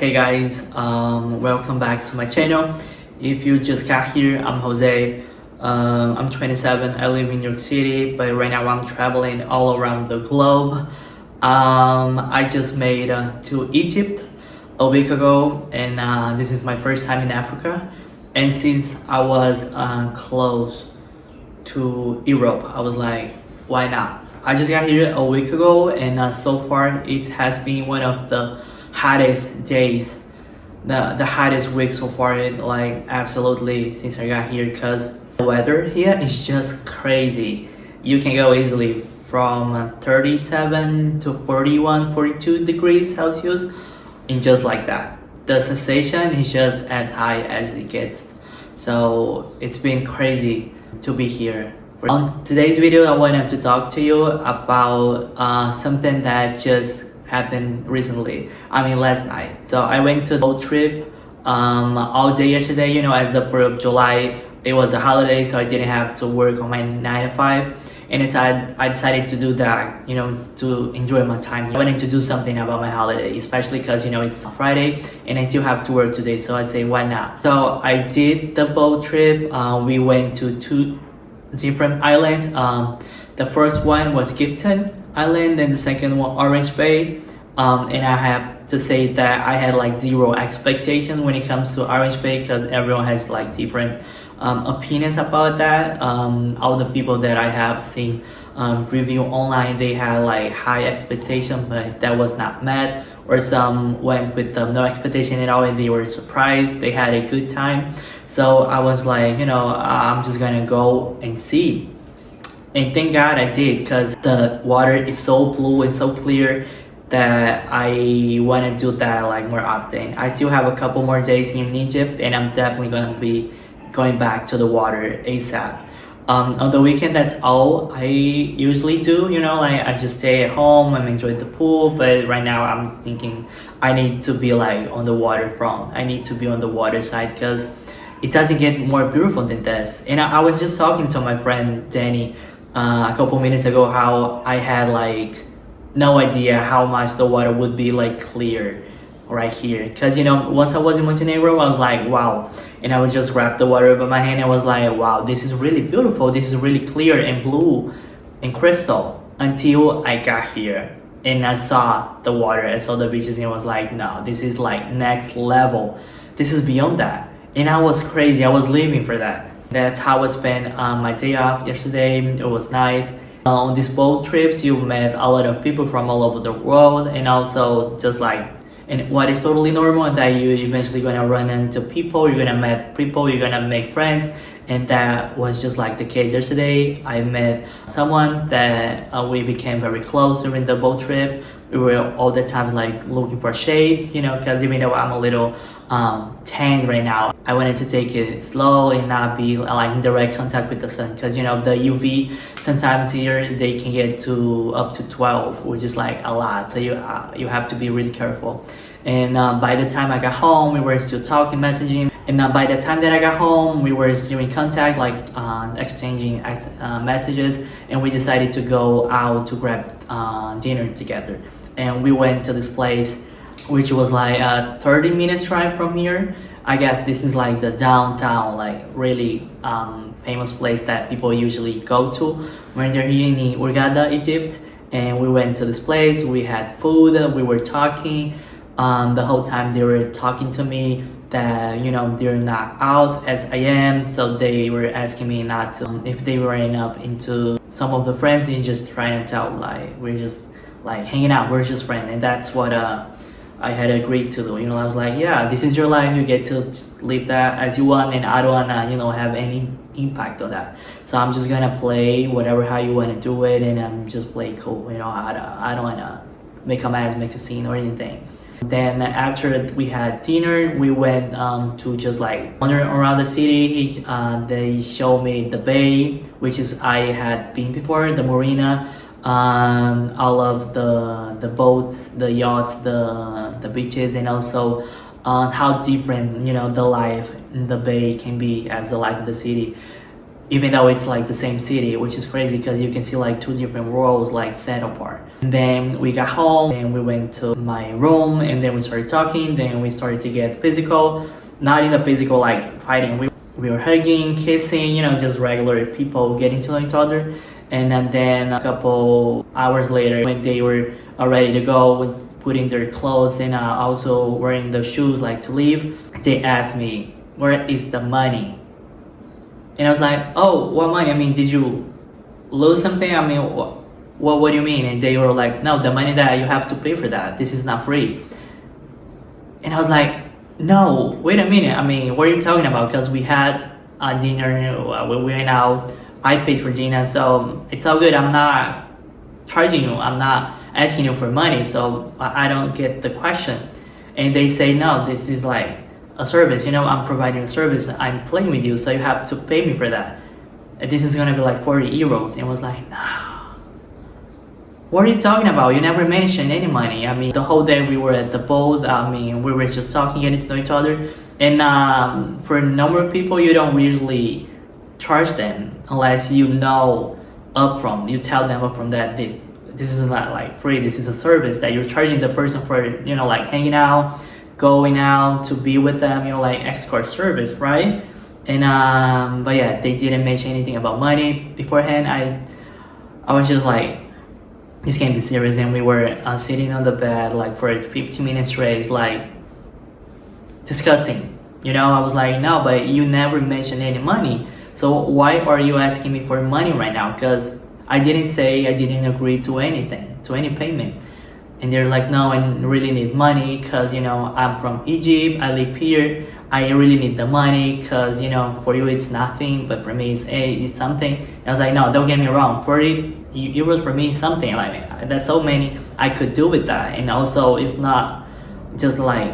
Hey guys, welcome back to my channel. If you just got here, I'm Jose. I'm 27. I live in New York City, but right now I'm traveling all around the globe. I just made to Egypt a week ago, and this is my first time in Africa. And since I was close to Europe, I was like, why not? I just got here a week ago, and so far it has been one of the hottest days, the hottest week so far, like absolutely, since I got here, because the weather here is just crazy. You can go easily from 37 to 41, 42 degrees Celsius in just like that. The sensation is just as high as it gets. So it's been crazy to be here. On today's video, I wanted to talk to you about something that just happened recently. I mean last night. So I went to the road trip all day yesterday. You know, as the 4th of July, it was a holiday, so I didn't have to work on my 9 to 5. And I decided to do that, you know, to enjoy my time. I wanted to do something about my holiday, especially because, you know, it's Friday and I still have to work today. So I say, why not? So I did the boat trip. We went to 2 different islands. The first one was Giftun Island, and the second one Orange Bay. And I have to say that I had like zero expectation when it comes to Orange Bay, because everyone has like different opinions about that. All the people that I have seen review online, they had like high expectation, but that was not met, or some went with no expectation at all and they were surprised, they had a good time. So I was like, you know, I'm just gonna go and see. And thank God I did, because the water is so blue and so clear that I want to do that like more often. I still have a couple more days in Egypt, and I'm definitely going to be going back to the water ASAP. On the weekend, that's all I usually do, you know, like I just stay at home and enjoy the pool. But right now I'm thinking I need to be like on the waterfront. I need to be on the water side, because it doesn't get more beautiful than this. And I was just talking to my friend Danny a couple minutes ago, how I had like no idea how much the water would be like clear right here, because you know, once I was in Montenegro, I was like, wow, and I would just grab the water by my hand and I was like, wow, this is really beautiful, this is really clear and blue and crystal, until I got here and I saw the water, I saw the beaches, and I was like, no, this is like next level, this is beyond that. And I was crazy, I was living for that. That's how I spent my day off yesterday. It was nice. On these boat trips, you met a lot of people from all over the world, and also just like, and what is totally normal, that you eventually gonna run into people, you're gonna meet people, you're gonna make friends. And that was just like the case yesterday. I met someone that we became very close during the boat trip. We were all the time like looking for shade, you know, because even though I'm a little tan right now, I wanted to take it slow and not be like in direct contact with the sun, because you know, the UV sometimes here they can get to up to 12, which is like a lot. So you have to be really careful. And by the time I got home, we were still talking, messaging. And by the time that I got home, we were still in contact, like exchanging messages. And we decided to go out to grab dinner together. And we went to this place, which was like a 30-minute drive from here. I guess this is like the downtown, like really famous place that people usually go to when they're here in Hurghada, Egypt. And we went to this place, we had food, we were talking. The whole time they were talking to me that, you know, they're not out as I am, so they were asking me not to, if they were up into some of the friends, and just trying to tell like we're just like hanging out, we're just friends. And that's what I had agreed to do. You know, I was like, yeah, this is your life, you get to live that as you want, and I don't wanna, you know, have any impact on that. So I'm just gonna play whatever how you wanna do it, and I'm just play cool, you know. I don't wanna make a mess, make a scene or anything. Then after we had dinner, we went to just like wander around the city. They showed me the bay, which is I had been before, the marina, all of the boats, the yachts, the beaches, and also how different, you know, the life in the bay can be as the life of the city. even though it's like the same city, which is crazy because you can see like two different worlds like set apart. And then we got home and we went to my room and then we started talking. Then we started to get physical, not in a physical like fighting. We were hugging, kissing, you know, just regular people getting to know each other. And then a couple hours later, when they were ready to go, putting their clothes and also wearing the shoes like to leave, they asked me, "Where is the money?" And I was like, "Oh, what money? I mean, did you lose something? I mean, what do you mean?" And they were like, "No, the money that you have to pay for that. This is not free." And I was like, "No, wait a minute. I mean, what are you talking about? Because we had a dinner, we went out, I paid for dinner, so it's all good. I'm not charging you. I'm not asking you for money, so I don't get the question." And they say, "No, this is like a service, you know, I'm providing a service, I'm playing with you, so you have to pay me for that. And this is gonna be like 40 euros. And I was like, "Nah, what are you talking about? You never mentioned any money." I mean, the whole day we were at the boat, I mean, we were just talking, getting to know each other. And for a number of people, you don't usually charge them unless you know upfront. You tell them upfront that this is not like free, this is a service that you're charging the person for, you know, like hanging out, going out to be with them, you know, like escort service, right? And but yeah, they didn't mention anything about money beforehand. I was just like, this can't be serious. And we were sitting on the bed like for 15 minutes straight, like discussing, you know. I was like, "No, but you never mentioned any money, so why are you asking me for money right now? Because I didn't agree to anything, to any payment." And they're like, "No, I really need money because, you know, I'm from Egypt, I live here, I really need the money because, you know, for you it's nothing, but for me it's something." And I was like, "No, don't get me wrong, 40 euros for me is something, like that's so many I could do with that. And also it's not just like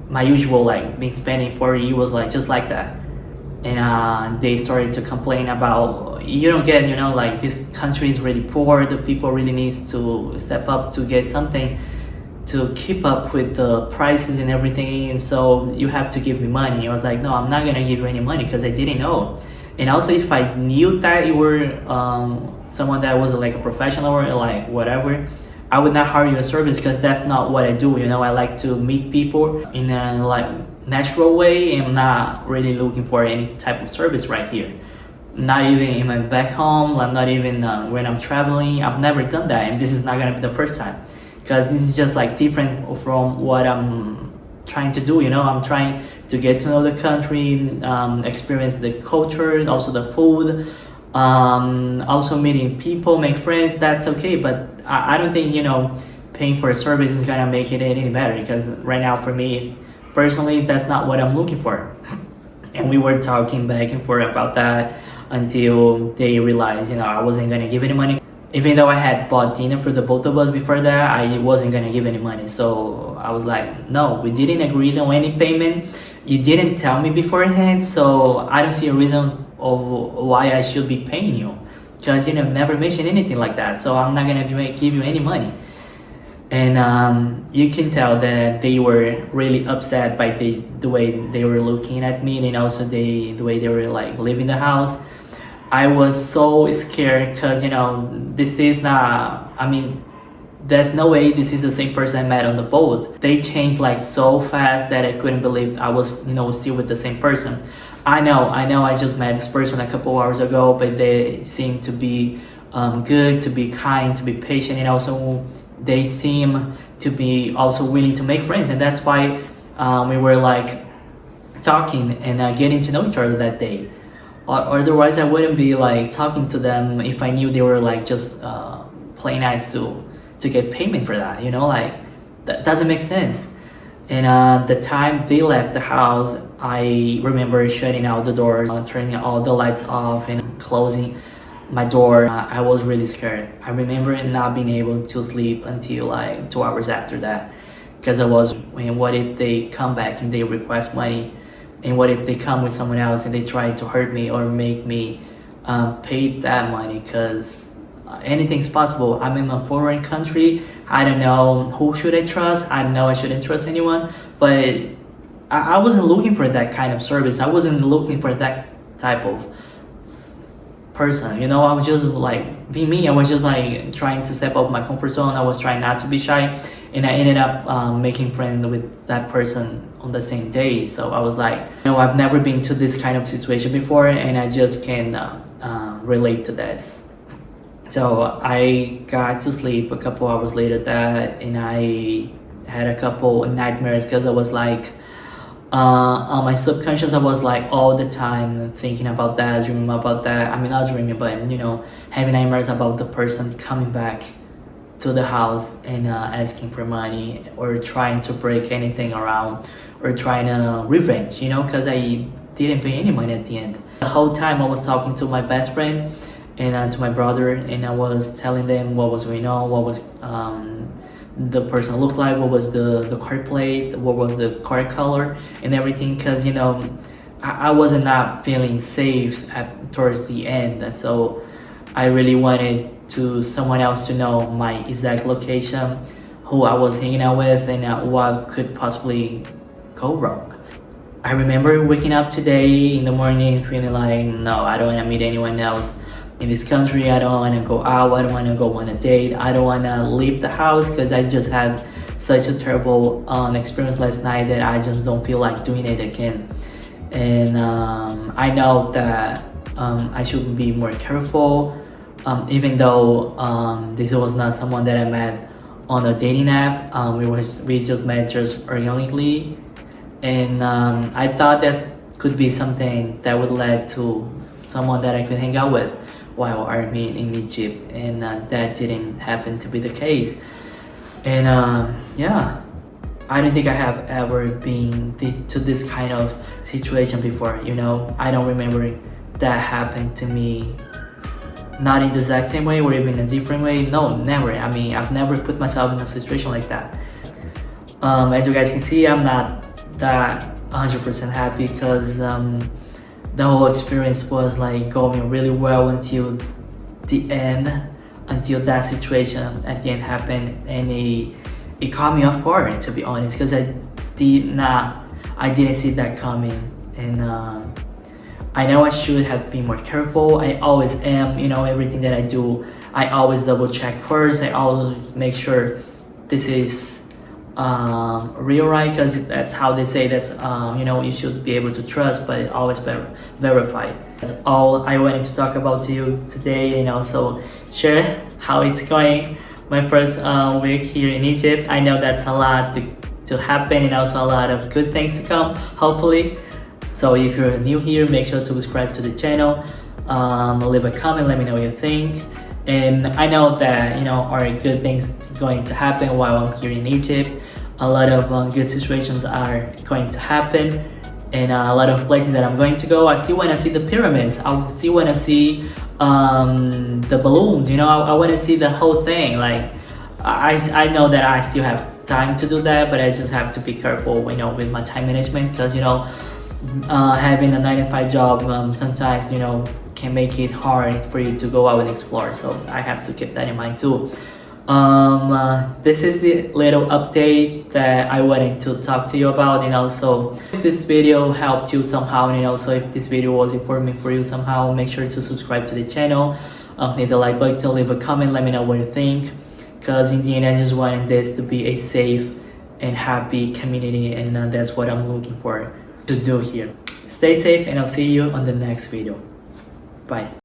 my usual like me spending 40 euros like just like that." And they started to complain about, "You don't get, you know, like this country is really poor, the people really needs to step up to get something to keep up with the prices and everything, and so you have to give me money." I was like, "No, I'm not gonna give you any money," because I didn't know. And also, if I knew that you were someone that was like a professional or like whatever, I would not hire you a service, because that's not what I do. You know, I like to meet people in a like natural way, and I'm not really looking for any type of service right here. Not even in my back home. I'm not even when I'm traveling. I've never done that, and this is not gonna be the first time, because this is just like different from what I'm trying to do. You know, I'm trying to get to know the country, experience the culture, also the food, also meeting people, make friends. That's okay, but I don't think, you know, paying for a service is gonna make it any better, because right now for me personally, that's not what I'm looking for. And we were talking back and forth about that until they realized, you know, I wasn't gonna give any money. Even though I had bought dinner for the both of us before that, I wasn't gonna give any money. So I was like, "No, we didn't agree on any payment. You didn't tell me beforehand, so I don't see a reason of why I should be paying you, because you know, never mentioned anything like that. So I'm not gonna give you any money." And you can tell that they were really upset by the way they were looking at me, and also the way they were like leaving the house. I was so scared, because, you know, this is not, I mean, there's no way this is the same person I met on the boat. They changed like so fast that I couldn't believe I was, you know, still with the same person. I know I just met this person a couple hours ago, but they seem to be good, to be kind, to be patient, and also they seem to be also willing to make friends. And that's why we were like talking and getting to know each other that day. Otherwise, I wouldn't be like talking to them if I knew they were like just playing nice to get payment for that. You know, like that doesn't make sense. And the time they left the house, I remember shutting out the doors, turning all the lights off, and closing my door. I was really scared. I remember not being able to sleep until like 2 hours after that, because I was, and what if they come back and they request money? And what if they come with someone else and they try to hurt me or make me pay that money? Because anything's possible. I'm in a foreign country. I don't know who should I trust. I know I shouldn't trust anyone. But I wasn't looking for that kind of service. I wasn't looking for that type of person. You know, I was just like being me. I was just like trying to step out of my comfort zone. I was trying not to be shy, and I ended up making friends with that person on the same day. So I was like, you know, I've never been to this kind of situation before, and I just can relate to this. So I got to sleep a couple hours later that, and I had a couple nightmares because I was like, on my subconscious, I was like all the time thinking about that, dreaming about that. I mean, not dreaming, but you know, having nightmares about the person coming back to the house and asking for money or trying to break anything around or trying to revenge, you know, because I didn't pay any money at the end. The whole time I was talking to my best friend and to my brother, and I was telling them what was going on, what was the person looked like, what was the car plate, what was the car color and everything, because you know I wasn't not feeling safe towards the end, and so I really wanted to someone else to know my exact location, who I was hanging out with, and what could possibly go wrong. I remember waking up today in the morning feeling like, no, I don't want to meet anyone else in this country. I don't want to go out. I don't want to go on a date. I don't want to leave the house because I just had such a terrible experience last night that I just don't feel like doing it again. And I know that I should be more careful, even though this was not someone that I met on a dating app. We just met just organically, and I thought that could be something that would lead to someone that I could hang out with while army in Egypt, and that didn't happen to be the case. And yeah, I don't think I have ever been to this kind of situation before. You know, I don't remember that happened to me, not in the exact same way or even a different way. No, never. I mean, I've never put myself in a situation like that. As you guys can see, I'm not that 100% happy because the whole experience was like going really well until the end, until that situation at the end happened, and it caught me off guard, to be honest, because I didn't see that coming. And I know I should have been more careful. I always am, you know, everything that I do, I always double check first. I always make sure this is real, right? Because that's how they say that's you know, you should be able to trust, but always verify. That's all I wanted to talk about to you today, and also share how it's going my first week here in Egypt. I know that's a lot to happen, and also a lot of good things to come, hopefully. So if you're new here, make sure to subscribe to the channel, leave a comment, let me know what you think. And I know that, you know, are good things going to happen while I'm here in Egypt. A lot of good situations are going to happen, and a lot of places that I'm going to go. I still want to see the pyramids. I still want to see the balloons. You know, I want to see the whole thing. Like, I know that I still have time to do that, but I just have to be careful, you know, with my time management, because you know, having a 9-to-5 job sometimes, you know, can make it hard for you to go out and explore. So I have to keep that in mind too. This is the little update that I wanted to talk to you about, and also if this video helped you somehow, and also if this video was informative for you somehow, make sure to subscribe to the channel, hit the like button, leave a comment, let me know what you think, because in the end I just wanted this to be a safe and happy community, and that's what I'm looking for to do here. Stay safe, and I'll see you on the next video. Bye.